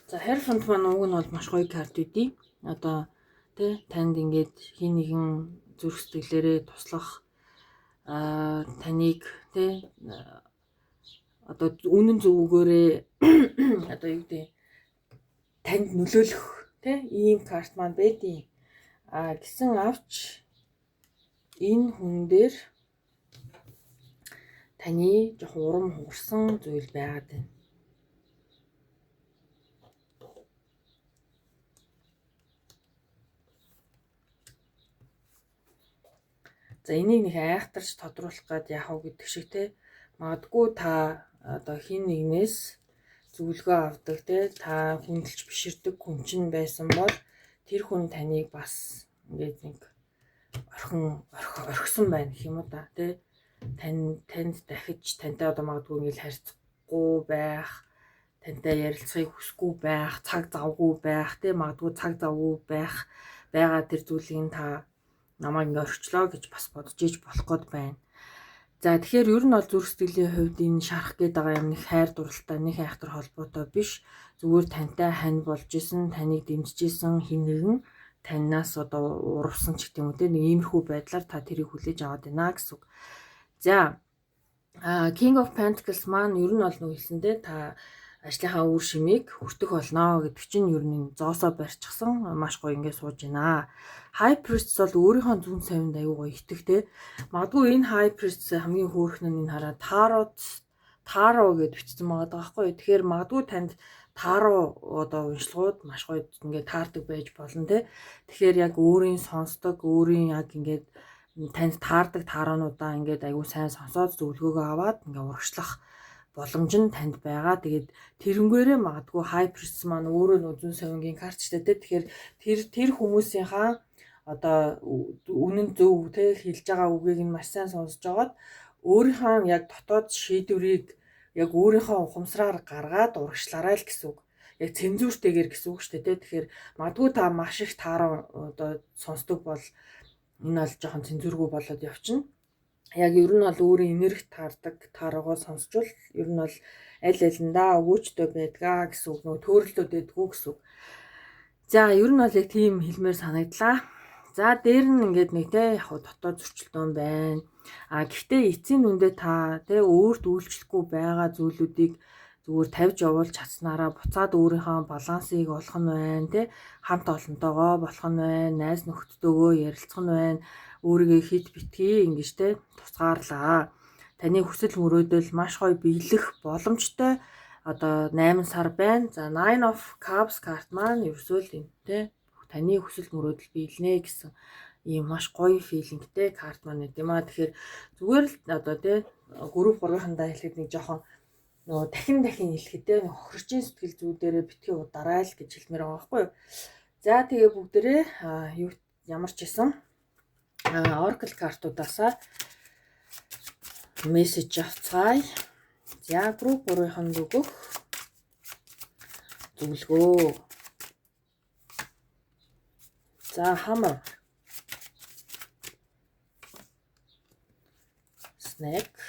За Hierophant маань уг нь бол маш гоё карт үдий. Одоо тэ танд ингээд хин нэгэн зүрх сэтгэлээрээ туслах таныг тэ одоо үнэн зөвгөөрээ одоо юу гэдэг танд нөлөөлөх тэ ийм карт маань байдیں۔ Гэсэн авч энэ хүн дээр таны жоохон урам хугарсан зүйл байгаад байна. За энийг нэг айхтарч тодруулах гээд яах вэ гэдэг шиг те магадгүй та одоо хин нэгнээс зөвлөгөө авдаг те та хүндэлж биширдэг хүн чинь байсан бол тэр хүн таныг бас ингээд нэг орхисон байна гэх юм уу да те танд дахиж тантай одоо магадгүй ингээд харьцахгүй байх, тантай ярилцахыг хүсэхгүй байх, цаг завгүй байх те магадгүй цаг завгүй байх байгаа тэр зүйлийг та намайг ингээ орчлоо гэж бас бодож иж болох гээд байна. За тэгэхээр ер нь бол зүрх сэтгэлийн хувьд энэ шарах гээд байгаа юм нэг хайр дурлалтай, нэг айхтар холбоотой биш. Зүгээр тантай хань болж исэн, таныг дэмжиж исэн хин нэгэн танаас одоо урвсан ч гэдэг юм уу те нэг иймэрхүү байдлаар та тэрийг хүлээж аваад байна гэсэн үг. За King of Pentacles маань ер нь бол нэг хэлсэндээ та ажлынхаа үр шимийг хүртэх болно гэдэг чинь ер нь зоосоо барьчихсан маш гоё ингээд сууж байна. High Priestess бол өөрийнхөө зүн совинд аюу гоё итгэвтэй. Магадгүй энэ High Priestess хамгийн хөөрхөн нь энэ хараа Таро гэж бичсэн байгаа байхгүй. Тэгэхээр магадгүй танд Таро одоо уншлагууд маш гоё ингээд таардаг байж болно те. Тэгэхээр яг өөрийн сонсдог, өөрийн яг ингээд танд таардаг тааронуудаа ингээд аюу сайн сонсоод зөвлөгөөгөө аваад ингээд урагшлах боломж нь танд байгаа. Тэгээд тэрнгээрээ магадгүй High Priestess маань өөрөө нүзэн совингийн картчтай те. Тэгэхээр тэр хүмүүсийнхаа одоо үнэн зөв те хэлж байгаа үгийг нь маш сайн сонсож байгаад өөрийнхөө яг дотоод шийдвэрийг яг өөрийнхөө ухамсараар гаргаад урагшлаарай л гэсэн үг. Яг цензуртэйгээр гэсэн үг шүү дээ те. Тэгэхээр магадгүй та маш их таараа одоо сонсдог бол энэ бол жоохон цензургүй болоод явчихна. Яг ер нь бол өөрийн энерги таардаг таараагаа сонсчвал ер нь бол аль алиндаа өгөөчтэй байдгаа гэсэн үг, нөгөө төөрөлтөд байдгүй гэсэн үг. За ер нь бол яг тийм хэлмээр санагдлаа. За дээр нь ингээд нэг те яг дотоод зөрчилдөөн байна. Гэхдээ эцсийн нүндээ та те өөрт үйлчлэхгүй байгаа зүйлүүдийг зүгээр тавьж явуулж чадсанараа буцаад өөрийнхөө балансыг олох нь байна те, хамт олонтойгоо болох нь байна, найз нөхдөдөө ярилцах нь байна, өөрийгөө хит битгий ингэж те тусгаарлаа. Таны хүсэл мөрөөдөл маш гоё биелэх боломжтой одоо 8 сар байна. За Nine of Cups карт маань ерөөсөө л юм те таны хүсэл мөрөөдөл биелнэ гэсэн ийм маш гоё филингтэй карт маань гэдэм аа. Тэгэхээр зүгээр л одоо те групп 3-ындаа хэлэхэд нэг жоохон нөгөө дахин хэлэхэд те хохирчин сэтгэл зүйдээрээ битгий удараа л гэж хэлмээр байгаа байхгүй юу. За тэгээ бүгдээрээ ямар ч исэн Oracle картуудаасаа мессеж авцгаая. За групп 3-нд өгөх зөвлөгөө. За Hammer, Snake,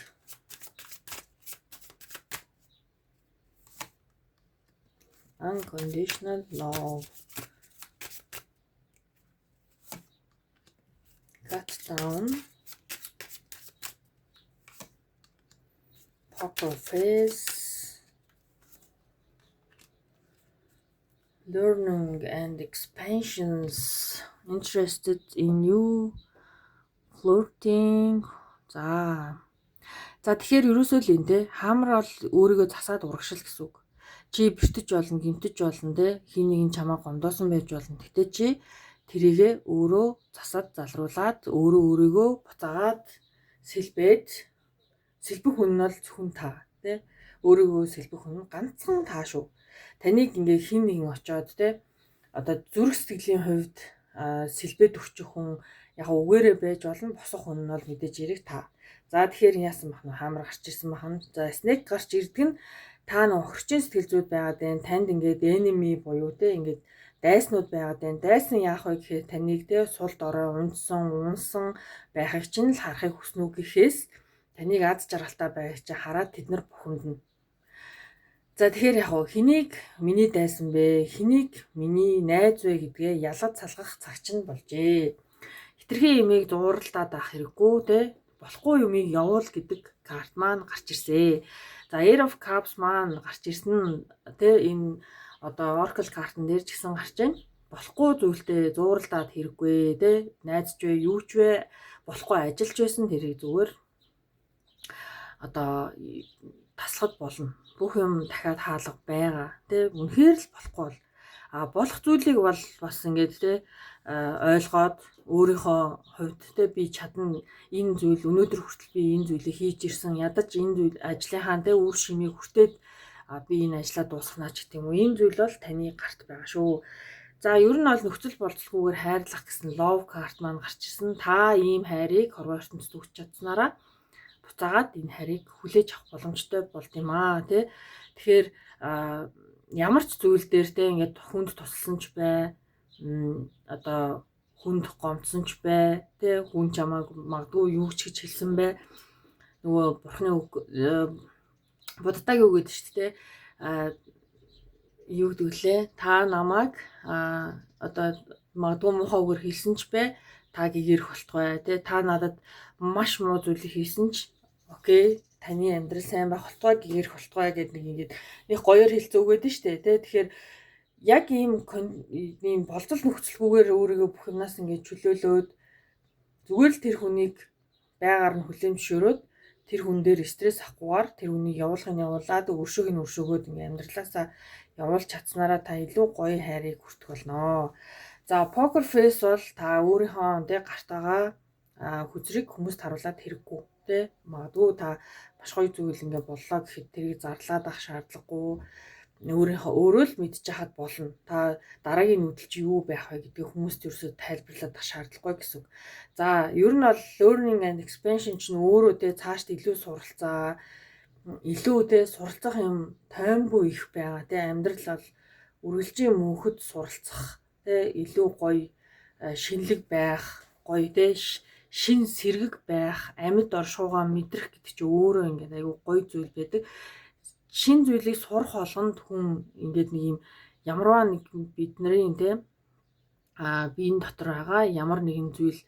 Unconditional Love, Cut Down, Poker Face, Learning and Expansions, Interested in You, Flirting. За тэгэхээр ерөөсөө л энэ те Hammer бол өөрийгөө засаад урагшил гэсэн үг. Чи бэртэж болно, гимтэж болно те хин нэгэн чамаа гомдоосон байж болно. Гэтэ чи тэрийгэ өөрөө засаад залруулад өөрийгөө буцаагаад сэлбэх хүн нь бол зөвхөн та те өөрийгөө сэлбэх хүн нь ганцхан та шүү. Таныг ингээ хин нэгэн очоод те одоо зүрх сэтгэлийн хувьд сэлбэд өгчих хүн яг үгээрээ байж болно, босох хүн нь бол мэдээж эрэг та. За тэгэхээр яасан бах нь Hammer гарч ирсэн бах нь. За Snake гарч ирдэг нь та нэг хөрчин сэтгэл зүйд байгаад байна. Танд ингээд enemy буюу те ингээд дайснууд байгаад байна. Дайсан яах вэ гэхээр таныг те сул дорой унсан байхыг чинь л харахыг хүснэ үү гэхээс таныг аз жаргалтай байгааг чи хараад тэд нар бухимдна. За тэгэхээр яг хэнийг миний дайсан бэ? Хэнийг миний найз вэ гэдгээ ялгаж салгах цаг чинь болжээ. Хитрхи имийг зууралдаад авах хэрэггүй те. Болохгүй юмыг явуул гэдэг карт маань гарч ирсэн. За Air of Cups маань гарч ирсэн те энэ одоо Oracle картн дээр ч гэсэн гарч байна. Болохгүй зүйлтэй зууралдаад хэрэггүй те. Найзч вэ, юу ч вэ, болохгүй ажиллаж байсан тэрийг зүгээр одоо таслахад болно. Бүх юм дахиад хаалга байгаа. Тэ үнэхээр л болохгүй бол болох зүйлийг бол бас ингээд те ойлгоод өөрийнхөө хувьд те би чадна энэ зүйл өнөөдөр хүртэл би энэ зүйлийг хийж ирсэн. Ядаж энэ зүйл ажлынхаа те үр шимийг хүртээд би энэ ажлаа дуусгана ч гэх юм уу. Энэ зүйл бол таны гарт байгаа шүү. За ер нь бол нөхцөл болцолгүйгээр хайрлах гэсэн love card маань гарч ирсэн. Та ийм хайрыг хорвоо ертөнцид өгч чадсанараа буцаагаад энэ хайрыг хүлээж авах боломжтой болд юм аа тий. Тэгэхээр ямар ч зүйл дээр те ингээд хүнд тусалсан ч бай, одоо хүнд гомдсон ч бай, те хүн чамайг магадгүй юу ч гэж хэлсэн бай. Нөгөө бурхны үг буддагийн үг гэдэг шүү дээ те. Юу гэдэг лээ? Та намайг одоо магадгүй муухай үгээр хэлсэн ч бай, та гэгэрх болтугай тий. Та надад маш муу зүйлийг хийсэн ч окей, таны амьдрал сайн байх болтугай, гэгэрх болтугай гэдэг нэг нэг гоёор хэлцүүгээд нь штэ тий. Тэгэхээр яг ийм болцол нөхцөлгүйгээр өөрийгөө бүх юмнаас ингээд чөлөөлөөд зүгээр л тэр хүнийг байгаар нь хүлээмжшөөрөөд тэр хүн дээр стресс авахгүйгээр тэр хүнийг явуулаад өршөөг нь өршөөгөөд ингээд амьдралаасаа явуулж чадсанараа та илүү гоё хайрыг хүртэх болно. За poker face бол та өөрийнхөө тий гартагаа хүзрийг хүмүүст харуулад хэрэггүй тий. Магадгүй та маш гоё зүйл ингээд боллоо гэхэд тэрийг зарлаад ах шаардлагагүй. Өөрөө л мэдчих хаад болно. Та дараагийн нүүдэл чи юу байх вэ гэдгийг хүмүүст ерөөсөө тайлбарлаад ах шаардлагагүй гэсэн. За ер нь бол learning and expansion чинь өөрөө тий цаашд илүү суралцаа, илүү тий суралцах юм тоймгүй их байгаа тий. Амьдрал бол үргэлжийн мөнхөд суралцах тий илүү гоё шинэлэг байх, гоё тий шин сэргэг байх, амьд оршуугаа мэдрэх гэдэг чинь өөрөө ингээд айгүй гоё зүйл байдаг. Шин зүйлийг сурах болгонд хүн ингээд нэг юм ямарваа нэг бидний тий биеийн дотор байгаа ямар нэгэн зүйл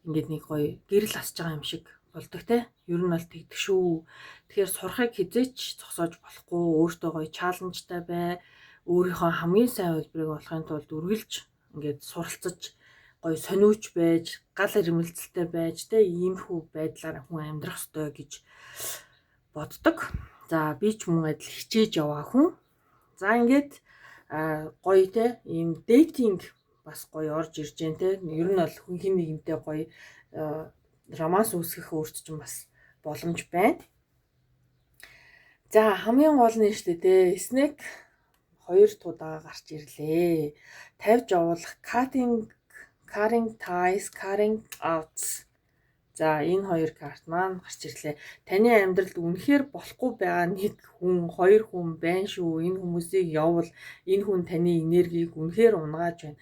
ингээд нэг гоё гэрэл асж байгаа юм шиг болдог тий. Ер нь бол тэгдэг шүү. Тэгэхээр сурахыг хизээч зогсоож болохгүй, өөртөө гоё чаленжтай бай. Өөрийнхөө хамгийн сайн хэлбэрийг олохын тулд үргэлж ингээд суралцаж гоё сониуч байж, гал ирмэлцэлтэй байж тий иймэрхүү байдлаар хүн амьдрах ёстой гэж боддог. За би ч мөн адил хичээж яваа хүн. За ингээд гоё тий ийм дейтинг бас гоё орж ирж байна тий. Ер нь бол хүн хин нэгнтэй гоё романс үүсгэх өөрт чинь бас боломж байна. За хамгийн гол нь шүү дээ снэк 2 удаа гарч ирлээ. Тавьж явуулах cutting ties, cutting outs. За энэ 2 карт маань гарч ирлээ. Таны амьдралд үнэхээр болохгүй байгаа нэг хүн, 2 хүн байна шүү. Энэ хүмүүсийг явуул. Энэ хүн таны энергийг үнэхээр унгааж байна.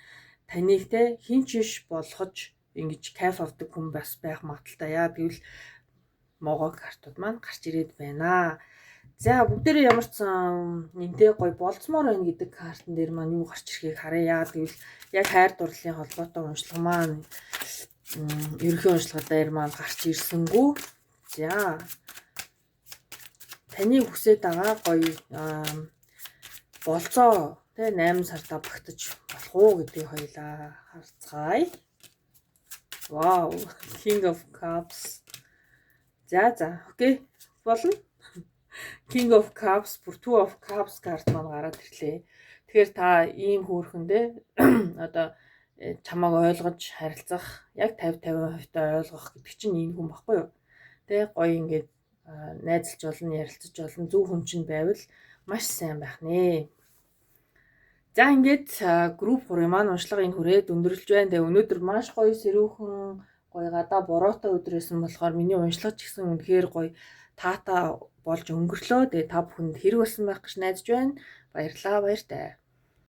Таныг те хин ч биш болгож ингэж кайф авдаг хүн бас байх магадaltaй. Яа гэвэл могоо картууд маань гарч ирээд байна. За бүгдээрээ ямар ч энтэй гоё болцмоор байна гэдэг картан дээр маань юу гарч ирэхийг харъя. Яа гэвэл яг хайр дурлалын холбоотой уншлага маань ерөнхий уншлагын дээр маань гарч ирсэнгүү. За таны хүсэж байгаа гоё болцоо тэ 8 сарда багтаж болох уу гэдгийг хоёлаа харцгаая. Вау, King of Cups. За окей. Болно. King of Cups, бүр 2 of Cups карт маань гараад ирлээ. Тэгэхээр та ийм хөөрхөндөө одоо чамайг ойлгож харилцах яг 50-50% ойлгох гэдэг чинь энэ хүн баггүй юу? Тэ гоё ингээд найзалж болно, ярилцаж болно, зөв хүн чинь байвал маш сайн байх нэ. За ингээд групп 3 маань уншлага энэ хүрээд өндөрлж байна. Тэгээ өнөөдөр маш гоё сэрүүхэн гоё гадаа бороотой өдрөөсөн болохоор миний уншлага ч гэсэн үнэхээр гоё таата болж өнгөрлөө. Тэгээ та бүхэнд хэрэг болсон байх гэж найдаж байна. Баярлалаа, баяртай.